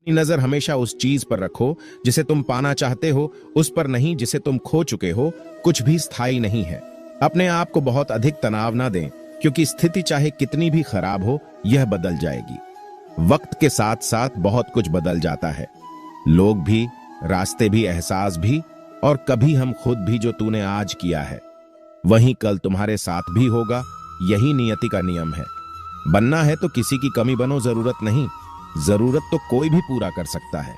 अपनी नजर हमेशा उस चीज पर रखो जिसे तुम पाना चाहते हो, उस पर नहीं जिसे तुम खो चुके हो। कुछ भी स्थायी नहीं है। अपने आप को बहुत अधिक तनाव ना दें, क्योंकि स्थिति चाहे कितनी भी खराब हो, यह बदल जाएगी। वक्त के साथ साथ बहुत कुछ बदल जाता है। लोग भी, रास्ते भी, एहसास भी, और कभी हम खुद भी। जो तूने आज किया है वही कल तुम्हारे साथ भी होगा। यही नियति का नियम है। बनना है तो किसी की कमी बनो, जरूरत नहीं। जरूरत तो कोई भी पूरा कर सकता है,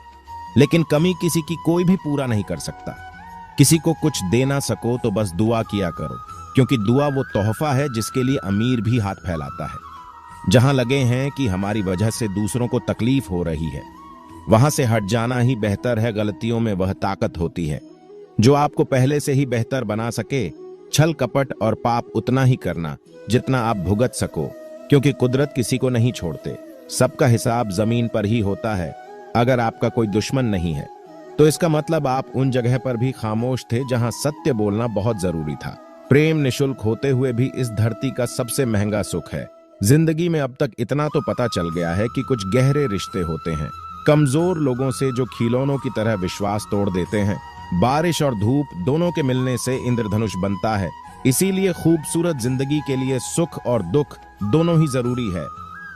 लेकिन कमी किसी की कोई भी पूरा नहीं कर सकता। किसी को कुछ दे ना सको तो बस दुआ किया करो, क्योंकि दुआ वो तोहफा है जिसके लिए अमीर भी हाथ फैलाता है। जहां लगे हैं कि हमारी वजह से दूसरों को तकलीफ हो रही है, वहां से हट जाना ही बेहतर है। गलतियों में वह ताकत होती है जो आपको पहले से ही बेहतर बना सके। छल कपट और पाप उतना ही करना जितना आप भुगत सको, क्योंकि कुदरत किसी को नहीं छोड़ते। सबका हिसाब जमीन पर ही होता है। अगर आपका कोई दुश्मन नहीं है तो इसका मतलब आप उन जगह पर भी खामोश थे जहां सत्य बोलना बहुत जरूरी था। प्रेम निशुल्क होते हुए भी इस धरती का सबसे महंगा सुख है। जिंदगी में अब तक इतना तो पता चल गया है कि कुछ गहरे रिश्ते होते हैं कमजोर लोगों से, जो खिलौनों की तरह विश्वास तोड़ देते हैं। बारिश और धूप दोनों के मिलने से इंद्रधनुष बनता है। इसीलिए खूबसूरत जिंदगी के लिए सुख और दुख दोनों ही जरूरी है।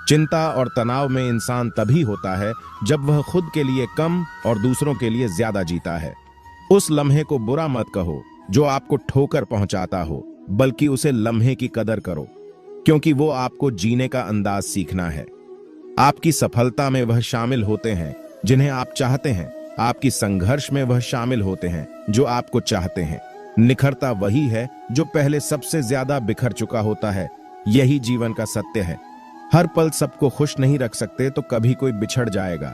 चिंता और तनाव में इंसान तभी होता है जब वह खुद के लिए कम और दूसरों के लिए ज्यादा जीता है। उस लम्हे को बुरा मत कहो जो आपको ठोकर पहुंचाता हो, बल्कि उसे लम्हे की कदर करो, क्योंकि वो आपको जीने का अंदाज सीखना है। आपकी सफलता में वह शामिल होते हैं जिन्हें आप चाहते हैं। आपकी संघर्ष में वह शामिल होते हैं जो आपको चाहते हैं। निखरता वही है जो पहले सबसे ज्यादा बिखर चुका होता है। यही जीवन का सत्य है। हर पल सबको खुश नहीं रख सकते, तो कभी कोई बिछड़ जाएगा,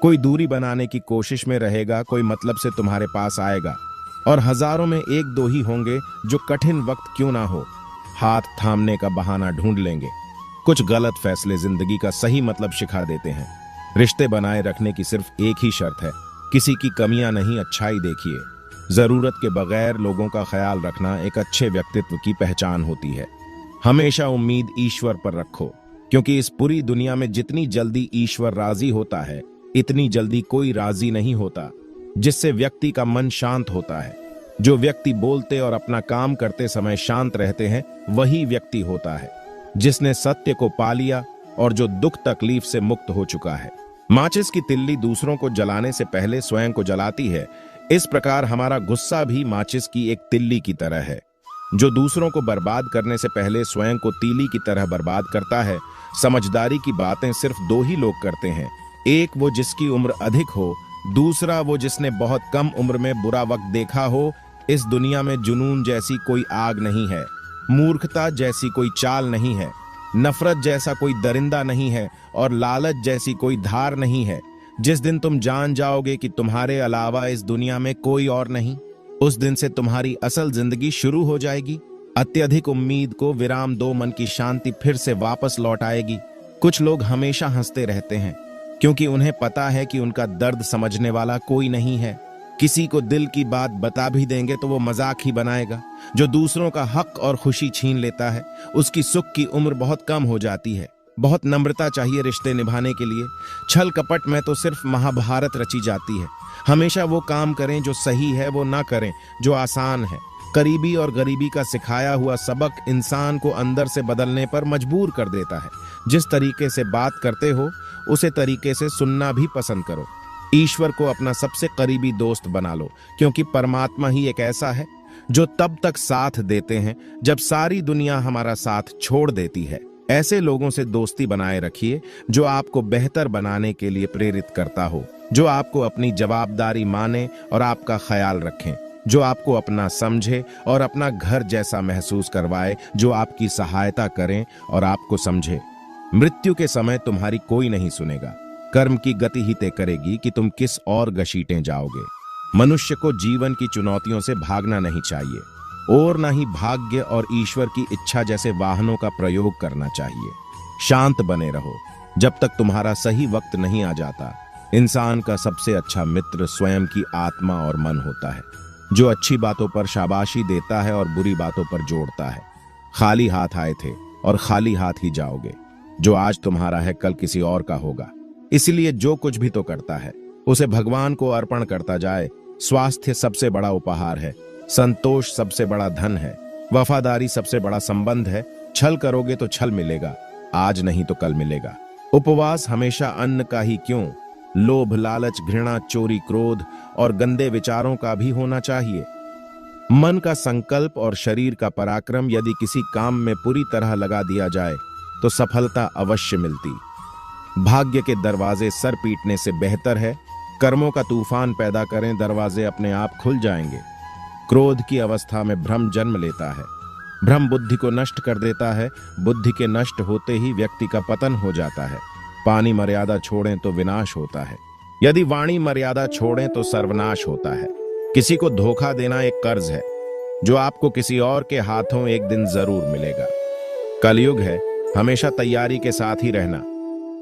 कोई दूरी बनाने की कोशिश में रहेगा, कोई मतलब से तुम्हारे पास आएगा, और हजारों में एक दो ही होंगे जो कठिन वक्त क्यों ना हो हाथ थामने का बहाना ढूंढ लेंगे। कुछ गलत फैसले जिंदगी का सही मतलब सिखा देते हैं। रिश्ते बनाए रखने की सिर्फ एक ही शर्त है, किसी की कमियां नहीं, अच्छाई देखिए। जरूरत के बगैर लोगों का ख्याल रखना एक अच्छे व्यक्तित्व की पहचान होती है। हमेशा उम्मीद ईश्वर पर रखो, क्योंकि इस पूरी दुनिया में जितनी जल्दी ईश्वर राजी होता है, इतनी जल्दी कोई राजी नहीं होता, जिससे व्यक्ति का मन शांत होता है। जो व्यक्ति बोलते और अपना काम करते समय शांत रहते हैं, वही व्यक्ति होता है जिसने सत्य को पा लिया और जो दुख तकलीफ से मुक्त हो चुका है। माचिस की तिल्ली दूसरों को जलाने से पहले स्वयं को जलाती है। इस प्रकार हमारा गुस्सा भी माचिस की एक तिल्ली की तरह है, जो दूसरों को बर्बाद करने से पहले स्वयं को तीली की तरह बर्बाद करता है। समझदारी की बातें सिर्फ दो ही लोग करते हैं, एक वो जिसकी उम्र अधिक हो, दूसरा वो जिसने बहुत कम उम्र में बुरा वक्त देखा हो। इस दुनिया में जुनून जैसी कोई आग नहीं है, मूर्खता जैसी कोई चाल नहीं है, नफरत जैसा कोई दरिंदा नहीं है, और लालच जैसी कोई धार नहीं है। जिस दिन तुम जान जाओगे कि तुम्हारे अलावा इस दुनिया में कोई और नहीं, उस दिन से तुम्हारी असल जिंदगी शुरू हो जाएगी। अत्यधिक उम्मीद को विराम दो, मन की शांति फिर से वापस लौट आएगी। कुछ लोग हमेशा हंसते रहते हैं, क्योंकि उन्हें पता है कि उनका दर्द समझने वाला कोई नहीं है। किसी को दिल की बात बता भी देंगे तो वो मजाक ही बनाएगा। जो दूसरों का हक और खुशी छीन लेता है, उसकी सुख की उम्र बहुत कम हो जाती है। बहुत नम्रता चाहिए रिश्ते निभाने के लिए। छल कपट में तो सिर्फ महाभारत रची जाती है। हमेशा वो काम करें जो सही है, वो ना करें जो आसान है। करीबी और गरीबी का सिखाया हुआ सबक इंसान को अंदर से बदलने पर मजबूर कर देता है। जिस तरीके से बात करते हो, उसे तरीके से सुनना भी पसंद करो। ईश्वर को अपना सबसे करीबी दोस्त बना लो, क्योंकि परमात्मा ही एक ऐसा है जो तब तक साथ देते हैं जब सारी दुनिया हमारा साथ छोड़ देती है। ऐसे लोगों से दोस्ती बनाए रखिए जो आपको बेहतर बनाने के लिए प्रेरित करता हो, जो आपको अपनी जवाबदारी माने और आपका ख्याल रखें, जो आपको अपना समझे और अपना घर जैसा महसूस करवाए, जो आपकी सहायता करें और आपको समझे। मृत्यु के समय तुम्हारी कोई नहीं सुनेगा। कर्म की गति ही तय करेगी कि तुम किस और घसीटे जाओगे। मनुष्य को जीवन की चुनौतियों से भागना नहीं चाहिए, और न ही भाग्य और ईश्वर की इच्छा जैसे वाहनों का प्रयोग करना चाहिए। शांत बने रहो जब तक तुम्हारा सही वक्त नहीं आ जाता। इंसान का सबसे अच्छा मित्र स्वयं की आत्मा और मन होता है, जो अच्छी बातों पर शाबाशी देता है और बुरी बातों पर जोड़ता है। खाली हाथ आए थे और खाली हाथ ही जाओगे। जो आज तुम्हारा है कल किसी और का होगा। इसलिए जो कुछ भी तो करता है उसे भगवान को अर्पण करता जाए। स्वास्थ्य सबसे बड़ा उपहार है, संतोष सबसे बड़ा धन है, वफादारी सबसे बड़ा संबंध है। छल करोगे तो छल मिलेगा, आज नहीं तो कल मिलेगा। उपवास हमेशा अन्न का ही क्यों, लोभ, लालच, घृणा, चोरी, क्रोध और गंदे विचारों का भी होना चाहिए। मन का संकल्प और शरीर का पराक्रम यदि किसी काम में पूरी तरह लगा दिया जाए तो सफलता अवश्य मिलती। भाग्य के दरवाजे सर पीटने से बेहतर है कर्मों का तूफान पैदा करें, दरवाजे अपने आप खुल जाएंगे। क्रोध की अवस्था में भ्रम जन्म लेता है, भ्रम बुद्धि को नष्ट कर देता है, बुद्धि के नष्ट होते ही व्यक्ति का पतन हो जाता है। पानी मर्यादा छोड़ें तो विनाश होता है, यदि वाणी मर्यादा छोड़ें तो सर्वनाश होता है। किसी को धोखा देना एक कर्ज है जो आपको किसी और के हाथों एक दिन जरूर मिलेगा। कलयुग है, हमेशा तैयारी के साथ ही रहना।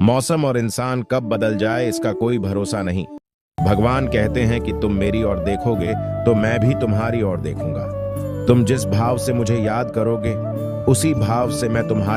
मौसम और इंसान कब बदल जाए इसका कोई भरोसा नहीं। भगवान कहते हैं कि तुम मेरी ओर देखोगे तो मैं भी तुम्हारी ओर देखूंगा। तुम जिस भाव से मुझे याद करोगे उसी भाव से मैं तुम्हारे